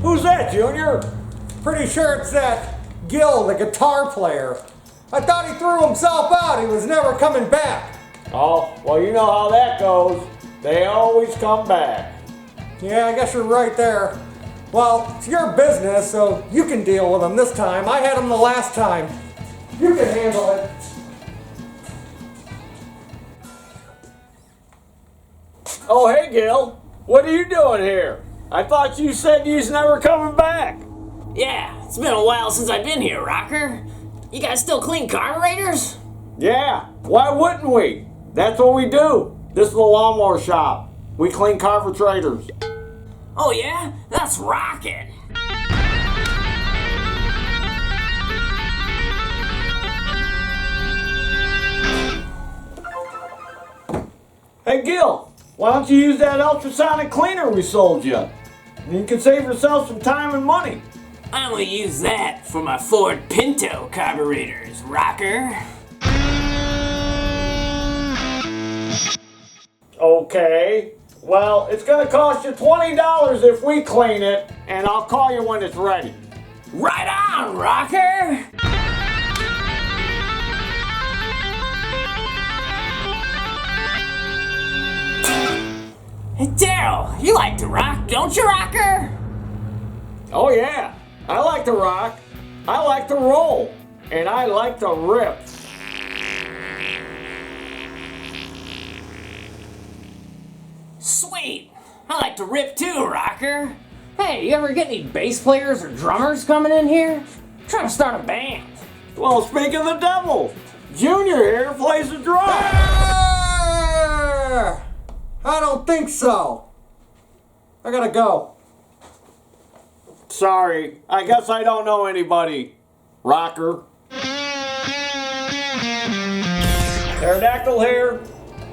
Who's that, Junior? Pretty sure it's that Gil, the guitar player. I thought he threw himself out. He was never coming back. Oh, well, you know how that goes. They always come back. Yeah, I guess you're right there. Well, it's your business, so you can deal with him this time. I had him the last time. You can handle it. Oh, hey, Gil. What are you doing here? I thought you said you's never coming back. Yeah, it's been a while since I've been here, Rocker. You guys still clean carburetors? Yeah, why wouldn't we? That's what we do. This is the lawnmower shop. We clean carburetors. Oh yeah? That's rockin'. Hey, Gil, why don't you use that ultrasonic cleaner we sold you? You can save yourself some time and money. I only use that for my Ford Pinto carburetors, Rocker. Okay, well, it's gonna cost you $20 if we clean it, and I'll call you when it's ready. Right on, Rocker! Hey, Taryl, you like to rock, don't you, Rocker? Oh yeah, I like to rock, I like to roll, and I like to rip. Sweet! I like to rip too, Rocker. Hey, you ever get any bass players or drummers coming in here? I'm trying to start a band. Well, speak of the devil, Junior here plays the drums. I don't think so. I gotta go. Sorry, I guess I don't know anybody, Rocker. Pterodactyl here.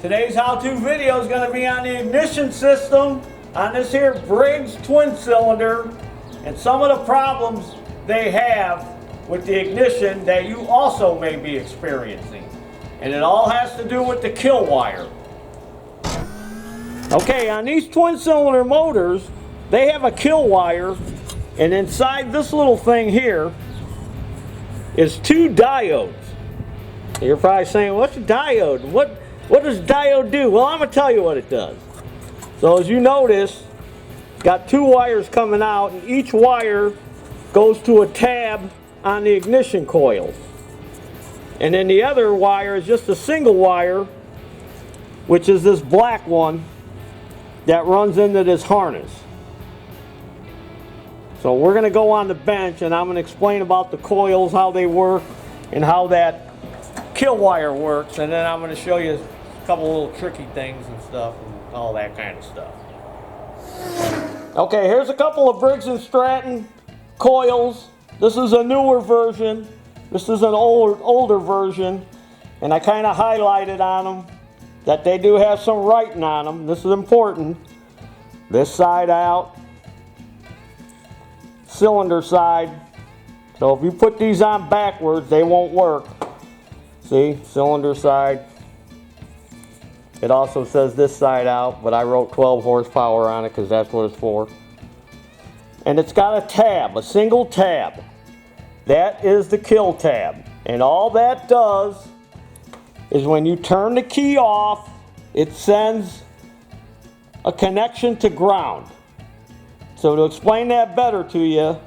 Today's how-to video is going to be on the ignition system on this here Briggs twin cylinder and some of the problems they have with the ignition that you also may be experiencing. And it all has to do with the kill wire. Okay, on these twin cylinder motors, they have a kill wire, and inside this little thing here is two diodes. You're probably saying, what's a diode? What does diode do? Well, I'm going to tell you what it does. So as you notice, it's got two wires coming out, and each wire goes to a tab on the ignition coil. And then the other wire is just a single wire, which is this black one that runs into this harness. So we're going to go on the bench, and I'm going to explain about the coils, how they work, and how that kill wire works, and then I'm going to show you a couple little tricky things and stuff, and all that kind of stuff. Okay, here's a couple of Briggs and Stratton coils. This is a newer version. This is an older version, and I kind of highlighted on them that they do have some writing on them. This is important. This side out, cylinder side. So if you put these on backwards, they won't work. See, cylinder side. It also says this side out, but I wrote 12 horsepower on it because that's what it's for. And it's got a tab, a single tab. That is the kill tab. And all that does is when you turn the key off, it sends a connection to ground. So to explain that better to you,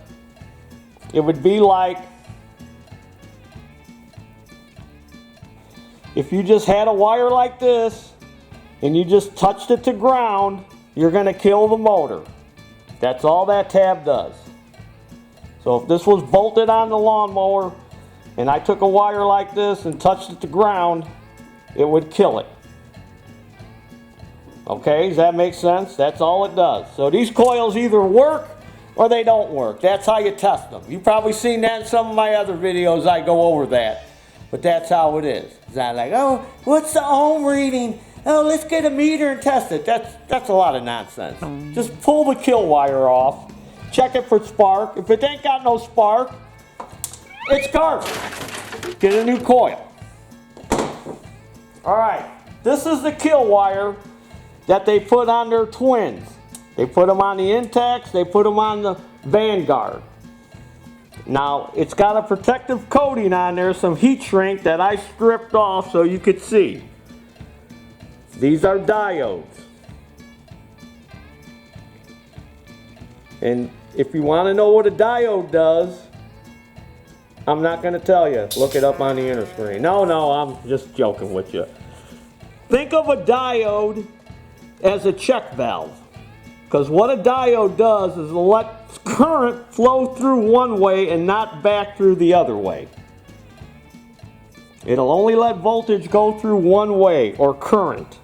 it would be like if you just had a wire like this and you just touched it to ground, you're going to kill the motor. That's all that tab does. So if this was bolted on the lawnmower and I took a wire like this and touched it to ground, it would kill it. Okay, does that make sense? That's all it does. So these coils either work or they don't work. That's how you test them. You've probably seen that in some of my other videos. I go over that. But that's how it is. It's not like, oh, what's the ohm reading? Oh, let's get a meter and test it. That's a lot of nonsense. Just pull the kill wire off. Check it for spark. If it ain't got no spark, it's garbage. Get a new coil. All right, this is the kill wire that they put on their twins. They put them on the Intex, they put them on the Vanguard. Now, it's got a protective coating on there, some heat shrink that I stripped off so you could see. These are diodes. And if you want to know what a diode does, I'm not going to tell you. Look it up on the inner screen. No, I'm just joking with you. Think of a diode as a check valve. Because what a diode does is it lets current flow through one way and not back through the other way. It'll only let voltage go through one way, or current.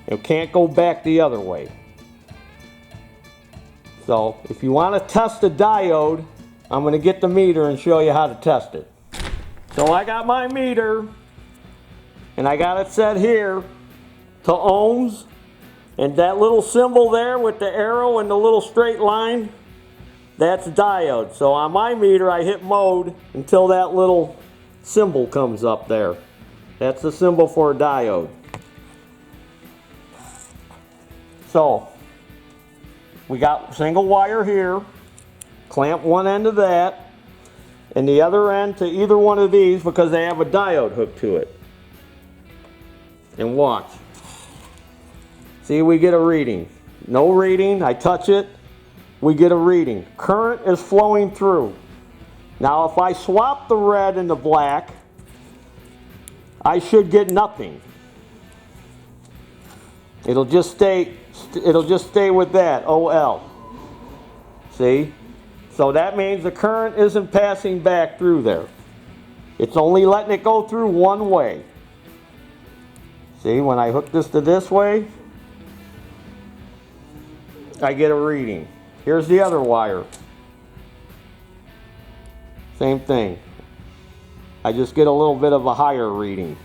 It can't go back the other way. So if you want to test a diode, I'm going to get the meter and show you how to test it. So I got my meter, and I got it set here to ohms. And that little symbol there with the arrow and the little straight line, that's diode. So on my meter, I hit mode until that little symbol comes up there. That's the symbol for a diode. So we got single wire here. Clamp one end of that and the other end to either one of these because they have a diode hooked to it. And watch. See, we get a reading. No reading, I touch it, we get a reading. Current is flowing through. Now if I swap the red and the black, I should get nothing. It'll just stay with that, OL. See? So that means the current isn't passing back through there. It's only letting it go through one way. See, when I hook this to this way, I get a reading. Here's the other wire. Same thing. I just get a little bit of a higher reading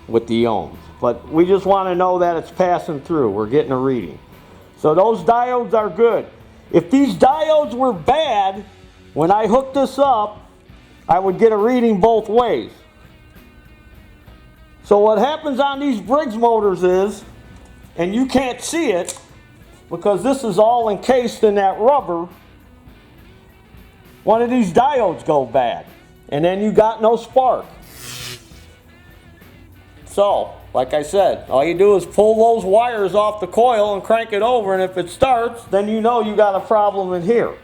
with the ohms. But we just want to know that it's passing through. We're getting a reading. So those diodes are good. If these diodes were bad, when I hooked this up, I would get a reading both ways. So what happens on these Briggs motors is, and you can't see it, because this is all encased in that rubber, one of these diodes go bad, and then you got no spark. So, like I said, all you do is pull those wires off the coil and crank it over, and if it starts, then you know you got a problem in here.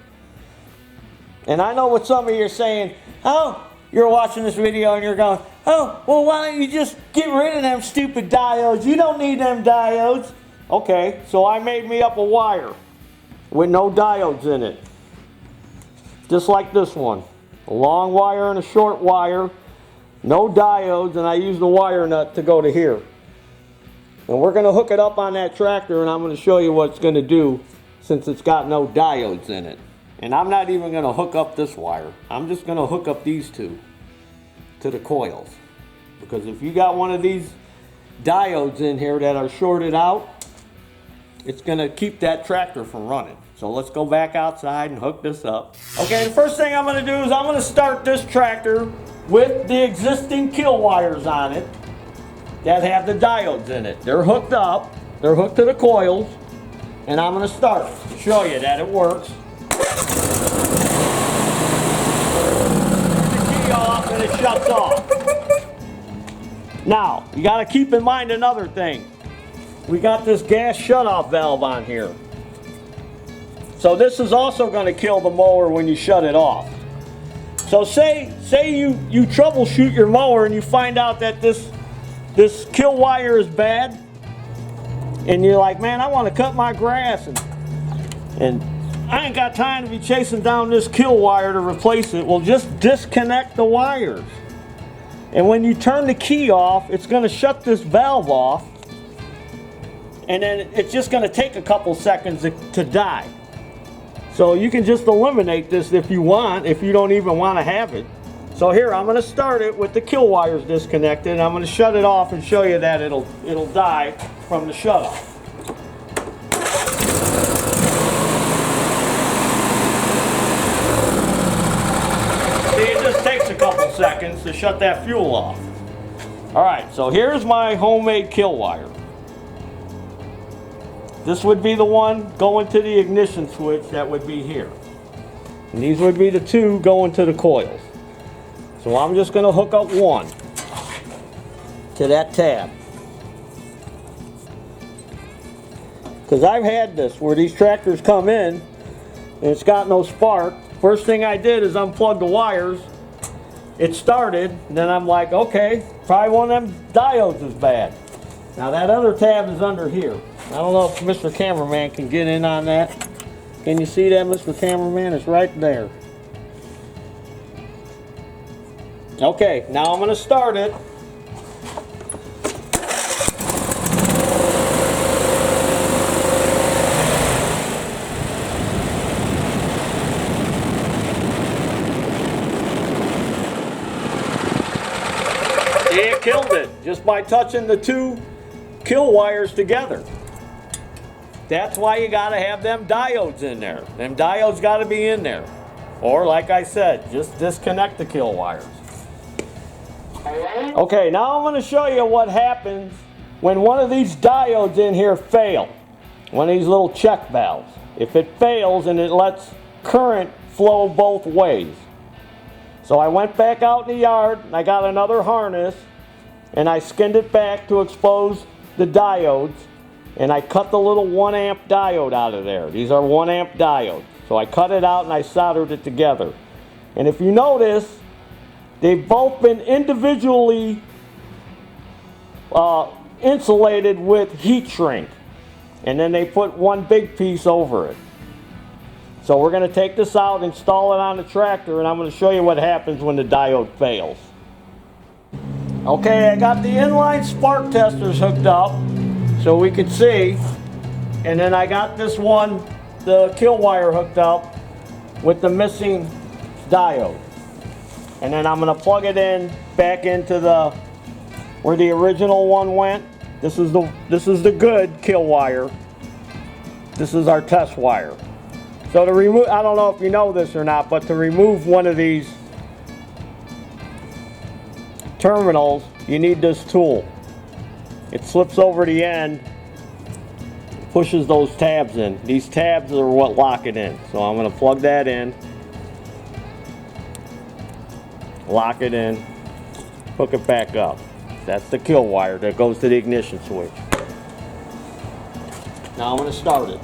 And I know what some of you are saying, oh, you're watching this video and you're going, oh, well, why don't you just get rid of them stupid diodes? You don't need them diodes. Okay, so I made me up a wire with no diodes in it. Just like this one. A long wire and a short wire. No diodes, and I used the wire nut to go to here. And we're going to hook it up on that tractor, and I'm going to show you what it's going to do since it's got no diodes in it. And I'm not even going to hook up this wire. I'm just going to hook up these two to the coils. Because if you got one of these diodes in here that are shorted out, it's going to keep that tractor from running. So let's go back outside and hook this up. Okay, the first thing I'm going to do is I'm going to start this tractor with the existing kill wires on it that have the diodes in it. They're hooked up. They're hooked to the coils. And I'm going to start to show you that it works. Turn the key off and it shuts off. Now, you got to keep in mind another thing. We got this gas shutoff valve on here. So this is also going to kill the mower when you shut it off. So say you troubleshoot your mower and you find out that this kill wire is bad, and you're like, man, I want to cut my grass and I ain't got time to be chasing down this kill wire to replace it. Well, just disconnect the wires. And when you turn the key off, it's going to shut this valve off. And then it's just going to take a couple seconds to die. So you can just eliminate this if you want, if you don't even want to have it. So here, I'm going to start it with the kill wires disconnected, and I'm going to shut it off and show you that it'll die from the shutoff. See, it just takes a couple seconds to shut that fuel off. All right, so here's my homemade kill wire. This would be the one going to the ignition switch that would be here. And these would be the two going to the coils. So I'm just going to hook up one to that tab. Because I've had this where these tractors come in and it's got no spark. First thing I did is unplug the wires. It started, and then I'm like, okay, probably one of them diodes is bad. Now that other tab is under here. I don't know if Mr. Cameraman can get in on that. Can you see that, Mr. Cameraman? It's right there. Okay, now I'm going to start it. It killed it just by touching the two kill wires together. That's why you got to have them diodes in there. Them diodes got to be in there. Or like I said, just disconnect the kill wires. Okay, now I'm going to show you what happens when one of these diodes in here fail. One of these little check valves. If it fails and it lets current flow both ways. So I went back out in the yard and I got another harness and I skinned it back to expose the diodes, and I cut the little 1 amp diode out of there. These are 1 amp diodes. So I cut it out and I soldered it together. And if you notice, they've both been individually insulated with heat shrink. And then they put one big piece over it. So we're going to take this out, install it on the tractor, and I'm going to show you what happens when the diode fails. Okay, I got the inline spark testers hooked up so we could see. And then I got this one, the kill wire, hooked up with the missing diode. And then I'm going to plug it in back into the where the original one went. This is the good kill wire. This is our test wire. So to remove, I don't know if you know this or not, but to remove one of these terminals, you need this tool. It slips over the end, pushes those tabs in. These tabs are what lock it in. So I'm going to plug that in, lock it in, hook it back up. That's the kill wire that goes to the ignition switch. Now I'm going to start it.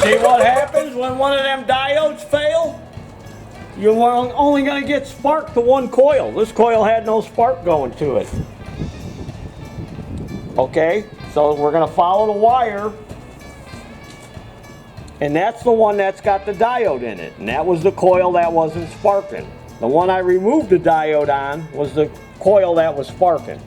See what happens when one of them diodes fail? You're only going to get spark to one coil. This coil had no spark going to it. Okay, so we're going to follow the wire. And that's the one that's got the diode in it. And that was the coil that wasn't sparking. The one I removed the diode on was the coil that was sparking.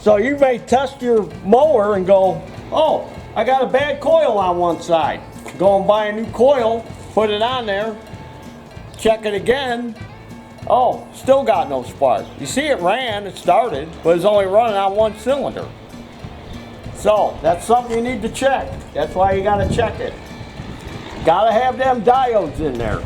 So you may test your mower and go, oh, I got a bad coil on one side. Go and buy a new coil, put it on there, check it again. Oh, still got no spark. You see it ran, it started, but it's only running on one cylinder. So that's something you need to check. That's why you gotta check it. Gotta have them diodes in there.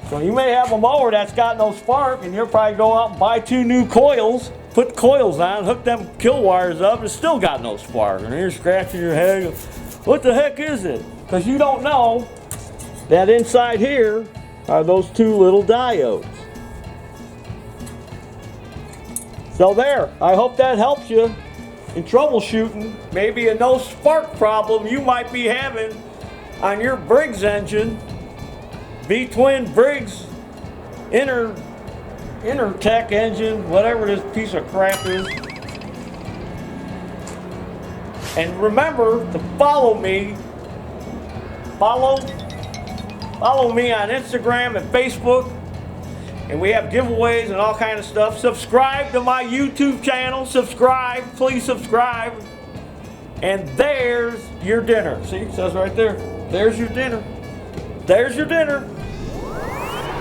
So you may have a mower that's got no spark and you'll probably go out and buy 2 new coils, put the coils on, hook them kill wires up, and still got no spark. And you're scratching your head, what the heck is it? Because you don't know that inside here are those 2 little diodes. So there, I hope that helps you in troubleshooting maybe a no spark problem you might be having on your Briggs engine, V-twin Briggs Intertech engine, whatever this piece of crap is. And remember to follow me. Follow me on Instagram and Facebook. And we have giveaways and all kind of stuff. Subscribe to my YouTube channel. Subscribe. Please subscribe. And there's your dinner. See, it says right there. There's your dinner. There's your dinner.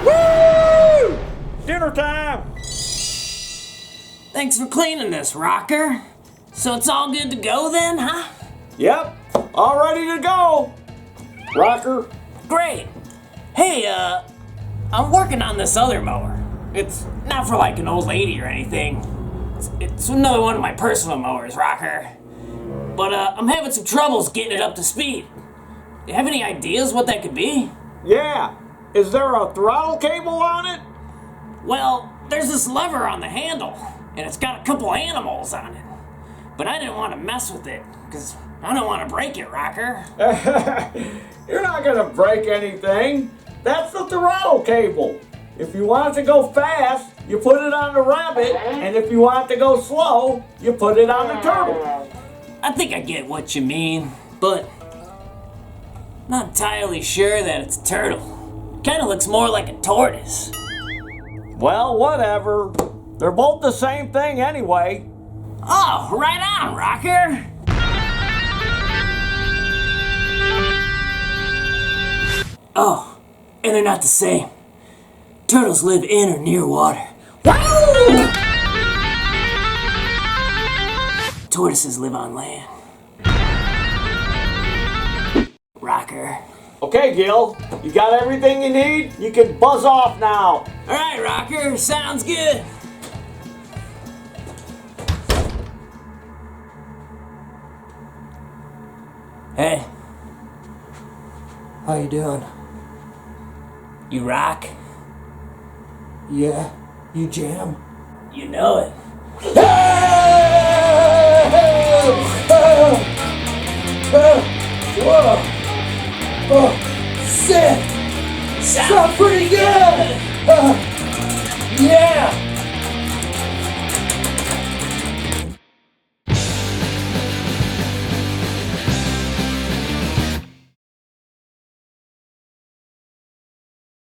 Woo! Dinner time. Thanks for cleaning this, Rocker. So it's all good to go then, huh? Yep, all ready to go. Rocker. Great. Hey, I'm working on this other mower. It's not for like an old lady or anything. It's another one of my personal mowers, Rocker. But I'm having some troubles getting it up to speed. You have any ideas what that could be? Yeah, is there a throttle cable on it? Well, there's this lever on the handle, and it's got a couple animals on it. But I didn't want to mess with it, because I don't want to break it, Rocker. You're not gonna break anything. That's the throttle cable. If you want it to go fast, you put it on the rabbit, and if you want it to go slow, you put it on the turtle. I think I get what you mean, but not entirely sure that it's a turtle. Kinda looks more like a tortoise. Well, whatever. They're both the same thing anyway. Oh, right on, Rocker. Oh, and they're not the same. Turtles live in or near water. Wow! Tortoises live on land. Rocker. Okay, Gil, you got everything you need? You can buzz off now. Alright, Rocker, sounds good. Hey, How you doing? you rock? Yeah, you jam? You know it. Whoa! Oh, sick! Sounds pretty good! Yeah!